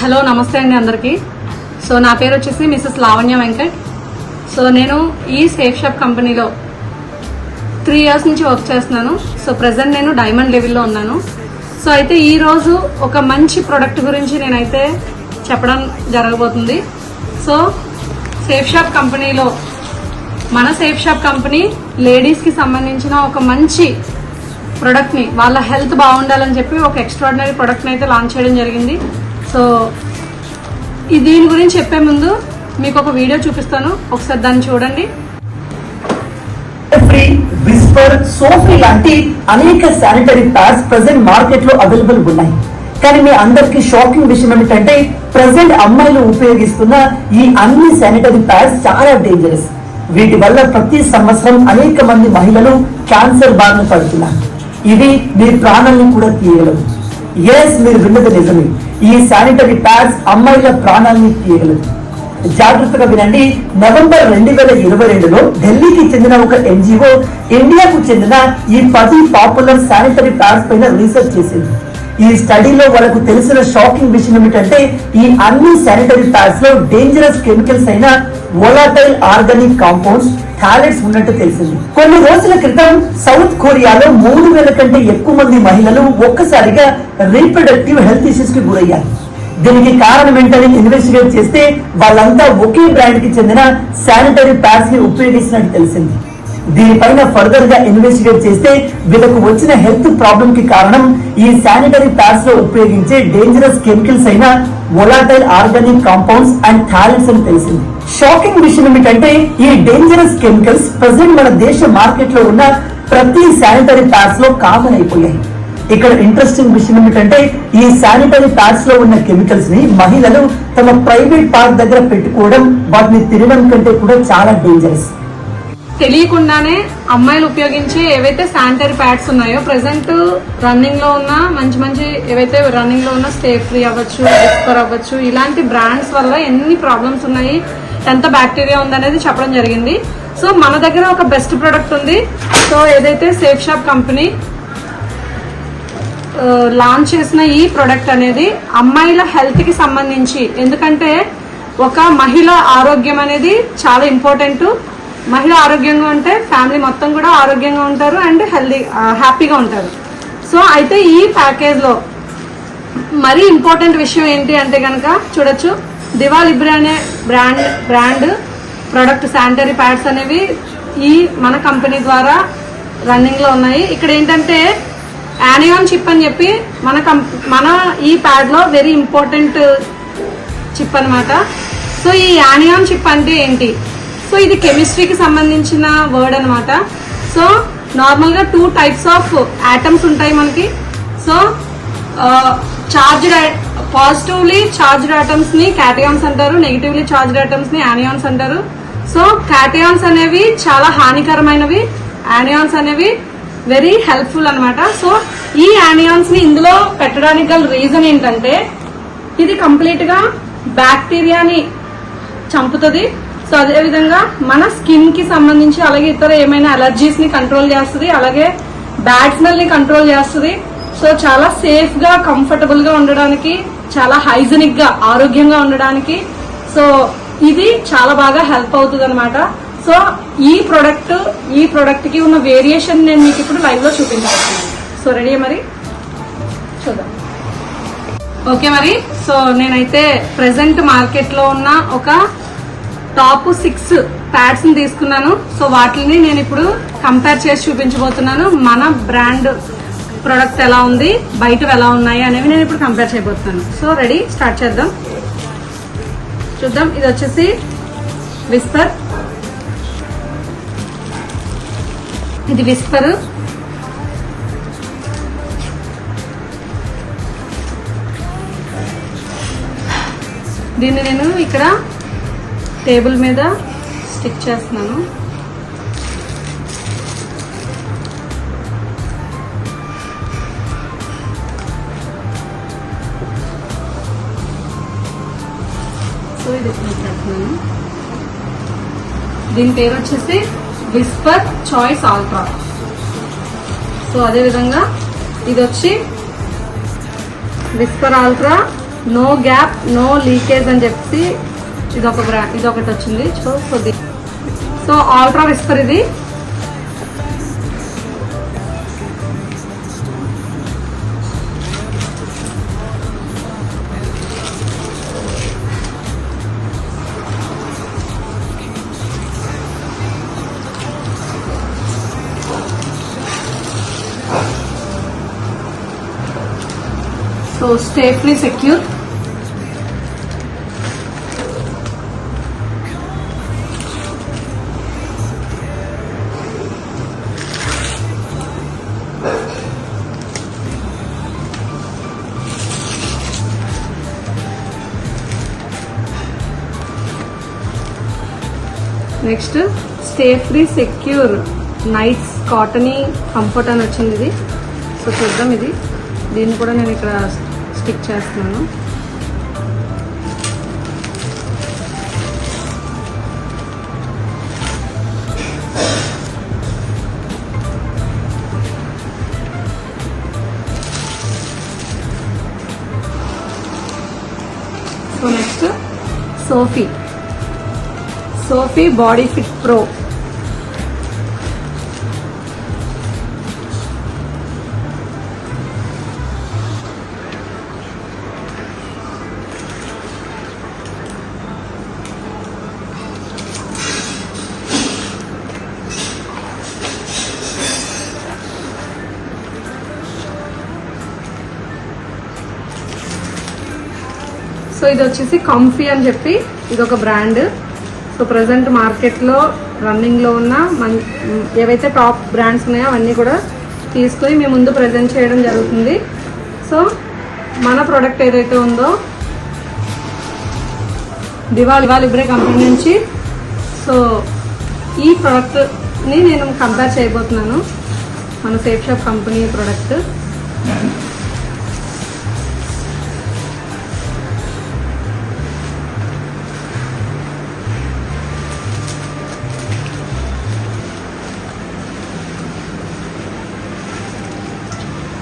Hello నమస్తే అండి అందరికీ. సో నా పేరు వచ్చేసి మిసెస్ లావణ్య వెంకట్. సో నేను ఈ సేఫ్ షాప్ కంపెనీలో 3 years నుంచి వర్క్ చేస్తున్నాను. సో ప్రెసెంట్ నేను డైమండ్ లెవెల్లో ఉన్నాను. సో అయితే ఈరోజు ఒక మంచి ప్రోడక్ట్ గురించి నేనైతే చెప్పడం జరగబోతుంది. సో సేఫ్ షాప్ కంపెనీలో మన సేఫ్ షాప్ కంపెనీ లేడీస్కి సంబంధించిన ఒక మంచి ప్రోడక్ట్ని, వాళ్ళ హెల్త్ బాగుండాలని చెప్పి ఒక ఎక్స్ట్రాడినరీ ప్రోడక్ట్ని అయితే లాంచ్ చేయడం జరిగింది. సో దీని గురించి చెప్పే ముందు మీకు ఒక వీడియో చూపిస్తాను, ఒకసారి దాన్ని చూడండి. ఫ్రీ, విస్పర్, సోఫీ లాంటి అనేక శానిటరీ ప్యాడ్స్ ప్రెసెంట్ మార్కెట్ లో అవైలబుల్ ఉన్నాయి. కానీ మీ అందరికి షాకింగ్ విషయం ఏమిటంటే ప్రెసెంట్ అమ్మాయిలు ఉపయోగిస్తున్న ఈ అన్ని శానిటరీ ప్యాడ్స్ చాలా డేంజరస్. వీటి వల్ల ప్రతి సంవత్సరం అనేక మంది మహిళలు క్యాన్సర్ బారిన పడుతున్నారు. ఇవి మీ ప్రాణాలను కూడా తీయగలవు. ఎస్, మీరు విన్నది నిజమే. ఈ శానిటరీ ప్యాడ్స్ అమ్మాయిల ప్రాణాలని తీయగలదు. జాగ్రత్తగా వినండి. నవంబర్ 2022లో ఢిల్లీకి చెందిన ఒక ఎన్జిఓ ఇండియాకు చెందిన ఈ 10 పాపులర్ శానిటరీ ప్యాడ్స్ పైన రీసెర్చ్ చేసింది. ఈ స్టడీలో వాళ్ళకు తెలిసిన షాకింగ్ విషయం ఏమిటంటే ఈ అన్ని శానిటరీ ప్యాడ్స్ లో డేంజరస్ కెమికల్స్ అయిన వోలాటైల్ ఆర్గానిక్ కాంపౌండ్స్, థాలెట్స్ ఉన్నట్టు తెలిసింది. కొన్ని రోజుల క్రితం సౌత్ కొరియాలో 3000 కంటే ఎక్కువ మంది మహిళలు ఒక్కసారిగా రీప్రొడక్టివ్ హెల్త్ ఇష్యూస్ కి గురయ్యారు. దీనికి కారణం ఏంటని ఇన్వెస్టిగేట్ చేస్తే వాళ్ళంతా ఒకే బ్రాండ్ కి చెందిన శానిటరీ ప్యాడ్స్ ని ఉపయోగిస్తున్నట్టు తెలిసింది. దీనిపైన ఫర్దర్ గా ఇన్వెస్టిగేట్ చేస్తే వీళ్ళకు వచ్చిన హెల్త్ ప్రాబ్లం కి కారణం ఈ శానిటరీ ప్యాడ్స్ లో ఉపయోగించే డేంజరస్ కెమికల్స్ అయిన వోలాటైల్ ఆర్గానిక్ కాంపౌండ్స్ అండ్ థాలెట్స్ అని తెలిసింది. షాకింగ్ విషయం ఏమిటంటే ఈ డేంజరస్ కెమికల్స్ ప్రెసెంట్ మన దేశ మార్కెట్ లో ఉన్న ప్రతి శానిటరీ ప్యాడ్స్ లో కామన్ అయిపోయాయి. ఇక్కడ ఇంట్రెస్టింగ్ విషయం ఏమిటంటే ఈ శానిటరీ ప్యాడ్స్ లో ఉన్న కెమికల్స్ ని మహిళలు తమ ప్రైవేట్ పార్ట్ దగ్గర పెట్టుకోవడం, వాటిని తినడం కంటే కూడా చాలా డేంజరస్. తెలియకుండానే అమ్మాయిలు ఉపయోగించే ఏవైతే శానిటరీ ప్యాడ్స్ ఉన్నాయో ప్రెసెంట్ రన్నింగ్ లో ఉన్న మంచి ఏవైతే రన్నింగ్ లో ఉన్న స్టే ఫ్రీ అవ్వచ్చు, విస్పర్ అవ్వచ్చు, ఇలాంటి బ్రాండ్స్ వల్ల ఎన్ని ప్రాబ్లమ్స్ ఉన్నాయి, ఎంత బ్యాక్టీరియా ఉందనేది చెప్పడం జరిగింది. సో మన దగ్గర ఒక బెస్ట్ ప్రోడక్ట్ ఉంది. సో ఏదైతే సేఫ్ షాప్ కంపెనీ లాంచ్ చేసిన ఈ ప్రోడక్ట్ అనేది అమ్మాయిల హెల్త్ కి సంబంధించి, ఎందుకంటే ఒక మహిళ ఆరోగ్యం అనేది చాలా ఇంపార్టెంట్. మహిళ ఆరోగ్యంగా ఉంటే ఫ్యామిలీ మొత్తం కూడా ఆరోగ్యంగా ఉంటారు అండ్ హ్యాపీగా ఉంటారు. సో అయితే ఈ ప్యాకేజ్ లో మరీ ఇంపార్టెంట్ విషయం ఏంటి అంటే కనుక చూడొచ్చు, దివా లిబ్రే అనే బ్రాండ్ ప్రొడక్ట్ శానిటరీ ప్యాడ్స్ అనేవి ఈ మన కంపెనీ ద్వారా రన్నింగ్ లో ఉన్నాయి. ఇక్కడ ఏంటంటే యానియాన్ చిప్ అని చెప్పి మన ఈ ప్యాడ్ లో వెరీ ఇంపార్టెంట్ చిప్ అనమాట. సో ఈ యానియాన్ చిప్ అంటే ఏంటి? సో ఇది కెమిస్ట్రీకి సంబంధించిన వర్డ్ అనమాట. సో నార్మల్ గా 2 types ఆఫ్ ఆటమ్స్ ఉంటాయి మనకి. సో పాజిటివ్లీ చార్జ్డ్ ఆటమ్స్ ని క్యాటయాన్స్ అంటారు, నెగిటివ్లీ చార్జ్డ్ ఆటమ్స్ ని యానియాన్స్ అంటారు. సో క్యాటయాన్స్ అనేవి చాలా హానికరమైనవి, యానియాన్స్ అనేవి వెరీ హెల్ప్ఫుల్ అనమాట. సో ఈ యానియాన్స్ ని ఇందులో పెట్టడానికి గల రీజన్ ఏంటంటే ఇది కంప్లీట్ గా బ్యాక్టీరియాని చంపుతుంది. సో అదేవిధంగా మన స్కిన్ కి సంబంధించి అలాగే ఇతర ఏమైనా అలర్జీస్ ని కంట్రోల్ చేస్తుంది, అలాగే బ్యాడ్ స్మెల్ ని కంట్రోల్ చేస్తుంది. సో చాలా సేఫ్ గా, కంఫర్టబుల్ గా ఉండడానికి, చాలా హైజీనిక్ గా, ఆరోగ్యంగా ఉండడానికి సో ఇది చాలా బాగా హెల్ప్ అవుతుంది అనమాట. సో ఈ ప్రోడక్ట్ కి ఉన్న వేరియేషన్ నేను మీకు ఇప్పుడు లైవ్ లో చూపించాను. సో రెడీ మరి చూద్దాం. ఓకే మరి. సో నేనైతే ప్రెసెంట్ మార్కెట్ లో ఉన్న ఒక టాప్ 6 ప్యాడ్స్ ని తీసుకున్నాను. సో వాటిని నేను ఇప్పుడు కంపేర్ చేసి చూపించబోతున్నాను. మన బ్రాండ్ ప్రొడక్ట్ ఎలా ఉంది, బయట ఎలా ఉన్నాయి అనేవి నేను ఇప్పుడు కంపేర్ చేయబోతున్నాను. సో రెడీ, స్టార్ట్ చేద్దాం. చూద్దాం. ఇది వచ్చేసి విస్పర్. ఇది విస్పర్. దీన్ని నేను ఇక్కడ టేబుల్ మీద స్టిక్ చేస్తున్నాను. సో ఇది పెడుతున్నాను. దీని పేరు వచ్చేసి విస్పర్ చాయిస్ ఆల్ట్రా. సో అదేవిధంగా ఇది వచ్చి Whisper ultra no gap no leakage అని చెప్పి ఇదొకటి వచ్చింది. సో ఆల్ట్రా విస్పర్ ఇది. So stay free secure. Next stay free secure nights cottony comfort అని వచ్చింది ఇది. సో చూద్దాం ఇది. దీన్ని కూడా నేను ఇక్కడ స్టిక్ చేస్తున్నాను. So next Sophie body fit pro. So ఇది వచ్చేసి కంఫీ అని చెప్పి ఇది ఒక బ్రాండ్. సో ప్రజెంట్ మార్కెట్లో రన్నింగ్లో ఉన్న ఏవైతే టాప్ బ్రాండ్స్ ఉన్నాయో అవన్నీ కూడా తీసుకొని మీ ముందు ప్రజెంట్ చేయడం జరుగుతుంది. సో మన ప్రోడక్ట్ ఏదైతే ఉందో లిబ్రే కంపెనీ నుంచి, సో ఈ ప్రోడక్ట్ని నేను కంపేర్ చేయబోతున్నాను మన safe shop company product.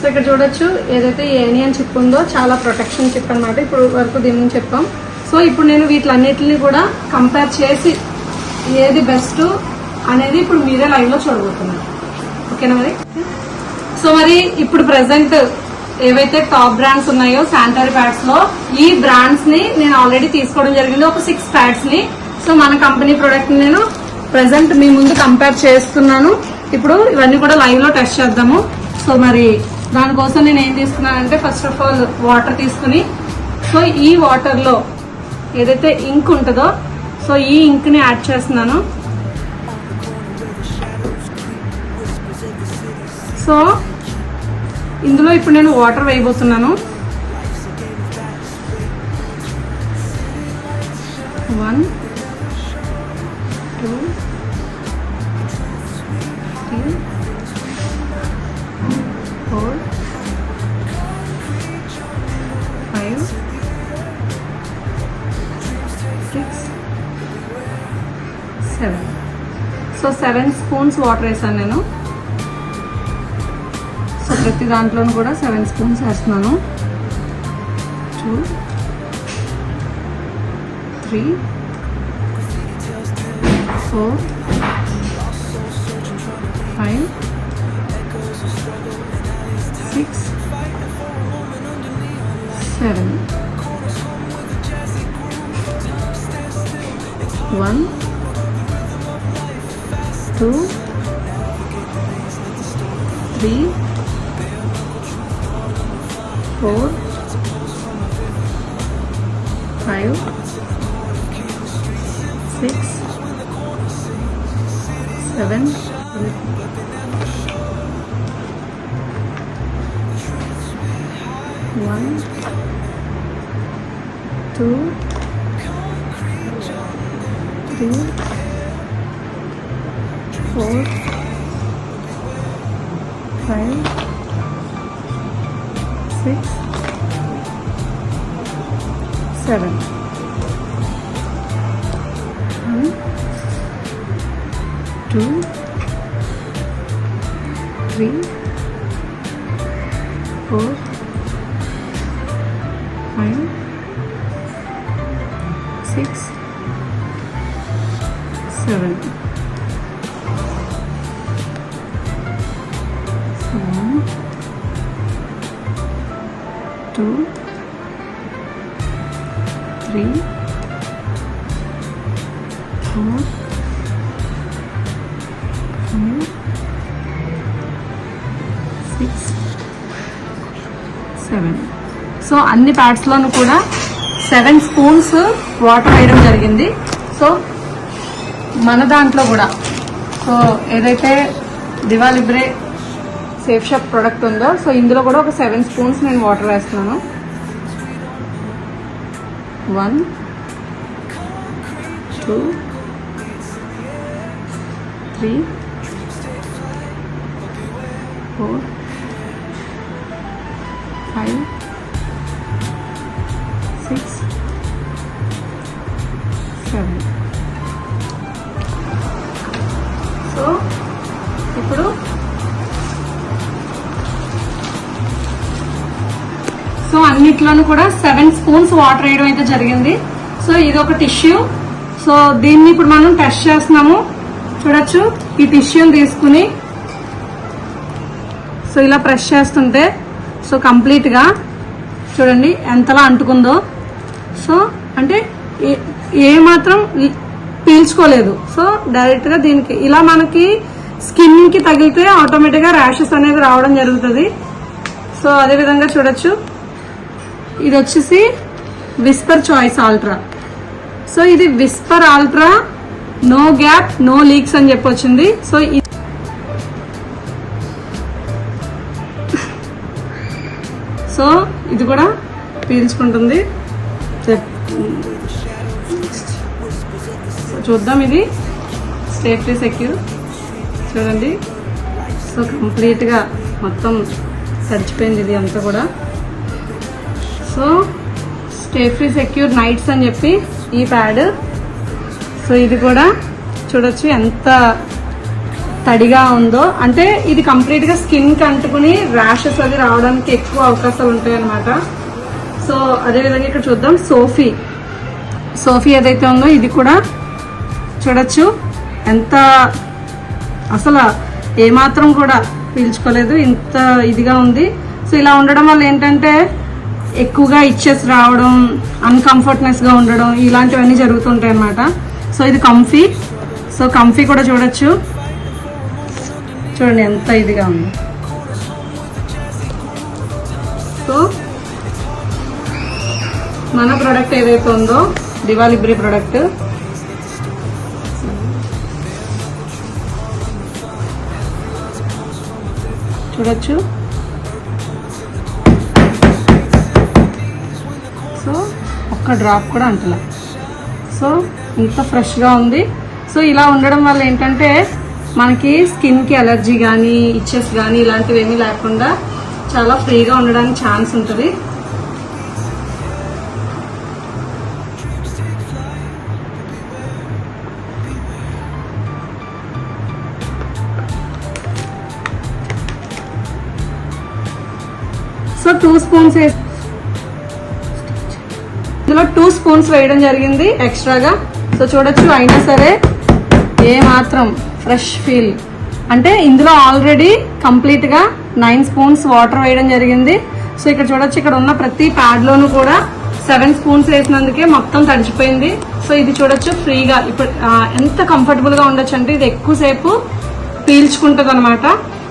So ఇక్కడ చూడొచ్చు ఏదైతే ఏనియన్ చిప్ ఉందో చాలా ప్రొటెక్షన్ చిప్ అనమాట. ఇప్పుడు వరకు దీని నుంచి చెప్పాం. సో ఇప్పుడు నేను వీటిలన్నిటిని కూడా కంపేర్ చేసి ఏది బెస్ట్ అనేది ఇప్పుడు మీరే లైవ్ లో చూడబోతున్నారు. ఓకేనా మరి? సో మరి ఇప్పుడు ప్రెసెంట్ ఏవైతే టాప్ బ్రాండ్స్ ఉన్నాయో శానిటరీ ప్యాడ్స్ లో ఈ బ్రాండ్స్ ని నేను ఆల్రెడీ తీసుకోవడం జరిగింది, ఒక 6 ప్యాడ్స్ ని. సో మన కంపెనీ ప్రొడక్ట్ ని నేను ప్రెసెంట్ మీ ముందు కంపేర్ చేస్తున్నాను. ఇప్పుడు ఇవన్నీ కూడా లైవ్ లో టెస్ట్ చేద్దాము. సో మరి దానికోసం నేను ఏం తీసుకున్నానంటే ఫస్ట్ ఆఫ్ ఆల్ వాటర్ తీసుకుని, సో ఈ వాటర్ లో ఏదైతే ఇంక్ ఉంటుందో సో ఈ ఇంక్ ని యాడ్ చేస్తున్నాను. సో ఇందులో ఇప్పుడు నేను వాటర్ వేయబోతున్నాను. 1 2 3 4 5 6 7. సో 7 స్పూన్స్ వాటర్ వేసాను నేను. సో ప్రతి దాంట్లోనూ కూడా 7 స్పూన్స్ వేస్తున్నాను. 2 3 4 5 6 7. 1 2 3 4 5 6 7. 1 2 3 4 5 6 7. 1 2 3 4 5 6, 7. 2, 3, 4, 5, 6, 7. సో అన్ని ప్యాడ్స్లోనూ కూడా 7 స్పూన్స్ వాటర్ వేయడం జరిగింది. సో మన దాంట్లో కూడా సో ఏదైతే దివాలిబ్రే సేఫ్ షాప్ ప్రోడక్ట్ ఉందో సో ఇందులో కూడా ఒక 7 స్పూన్స్ నేను వాటర్ వేస్తున్నాను. 1, 2, 3, 4, 5, 6, 7. సో ఇప్పుడు సో అన్నిట్లోనూ కూడా 7 స్పూన్స్ వాటర్ వేయడం అయితే జరిగింది. సో ఇది ఒక టిష్యూ. సో దీన్ని ఇప్పుడు మనం టెస్ట్ చేస్తున్నాము. చూడొచ్చు, ఈ టిష్యూని తీసుకుని సో ఇలా ప్రెస్ చేస్తుంటే సో కంప్లీట్గా చూడండి ఎంతలా అంటుకుందో. సో అంటే ఏ మాత్రం పీల్చుకోలేదు. సో డైరెక్ట్గా దీనికి ఇలా మనకి స్కిన్కి తగిలితే ఆటోమేటిక్గా ర్యాషెస్ అనేది రావడం జరుగుతుంది. సో అదేవిధంగా చూడొచ్చు, ఇది వచ్చేసి విస్పర్ చాయిస్ ఆల్ట్రా. సో ఇది Whisper ultra no gap no leaks అని చెప్పి వచ్చింది. సో ఇది కూడా పీల్చుకుంటుంది. చూద్దాం, ఇది స్టే ఫ్రీ సెక్యూర్ చూడండి. సో కంప్లీట్గా మొత్తం తడిచిపోయింది ఇది అంతా కూడా. So stay free secure nights అని చెప్పి ఈ ప్యాడ్. సో ఇది కూడా చూడొచ్చు ఎంత తడిగా ఉందో. అంటే ఇది కంప్లీట్గా స్కిన్కి అంటుకుని ర్యాషెస్ అది రావడానికి ఎక్కువ అవకాశాలు ఉంటాయి అన్నమాట. సో అదేవిధంగా ఇక్కడ చూద్దాం, సోఫీ ఏదైతే ఉందో ఇది కూడా చూడొచ్చు ఎంత అసలు ఏమాత్రం కూడా పీల్చుకోలేదు, ఇంత ఇదిగా ఉంది. సో ఇలా ఉండడం వల్ల ఏంటంటే ఎక్కువగా ఇచ్చెస్ రావడం, అన్కంఫర్ట్నెస్గా ఉండడం ఇలాంటివన్నీ జరుగుతుంటాయి అన్నమాట. సో ఇది కంఫీ. సో కంఫీ కూడా చూడొచ్చు, చూడండి ఎంత ఇదిగా ఉంది. సో మన ప్రోడక్ట్ ఏదైతే ఉందో దివాలిబ్రే ప్రోడక్ట్ చూడొచ్చు. సో ఒక్క డ్రాప్ కూడా అంటలా. సో ఇంత ఫ్రెష్గా ఉంది. సో ఇలా ఉండడం వల్ల ఏంటంటే మనకి స్కిన్కి అలర్జీ కానీ ఇచ్చెస్ కానీ ఇలాంటివి ఏమీ లేకుండా చాలా ఫ్రీగా ఉండడానికి ఛాన్స్ ఉంటుంది. సో 2 స్పూన్స్ ఇందులో 2 స్పూన్స్ వేయడం జరిగింది ఎక్స్ట్రాగా. సో చూడొచ్చు, అయినా సరే ఏ మాత్రం ఫ్రెష్ ఫీల్. అంటే ఇందులో ఆల్రెడీ కంప్లీట్గా 9 స్పూన్స్ వాటర్ వేయడం జరిగింది. సో ఇక్కడ చూడొచ్చు, ఇక్కడ ఉన్న ప్రతి ప్యాడ్లోనూ కూడా 7 స్పూన్స్ వేసినందుకే మొత్తం తడిచిపోయింది. సో ఇది చూడొచ్చు ఫ్రీగా ఇప్పుడు ఎంత కంఫర్టబుల్గా ఉండొచ్చు అంటే ఇది ఎక్కువసేపు పీల్చుకుంటుంది అనమాట.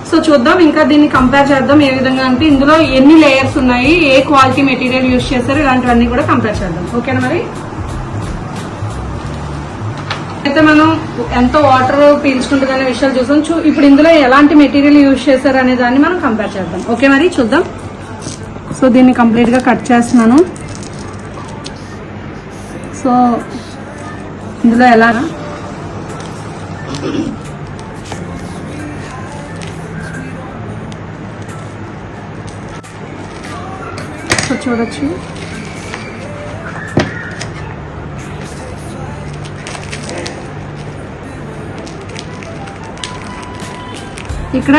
సో చూద్దాం, ఇంకా దీన్ని కంపేర్ చేద్దాం ఏ విధంగా అంటే ఇందులో ఎన్ని లేయర్స్ ఉన్నాయి, ఏ క్వాలిటీ మెటీరియల్ యూజ్ చేస్తారు, ఇలాంటివన్నీ కూడా కంపేర్ చేద్దాం. ఓకేనా? మరి అయితే మనం ఎంత వాటర్ పీల్చుకుంటుంది అనే విషయాలు చూసాం. ఇప్పుడు ఇందులో ఎలాంటి మెటీరియల్ యూజ్ చేశారు అనే దాన్ని మనం కంపేర్ చేద్దాం. ఓకే, మరి చూద్దాం. సో దీన్ని కంప్లీట్గా కట్ చేస్తున్నాను. సో ఇందులో ఎలాగా సో చూడొచ్చు, ఇక్కడ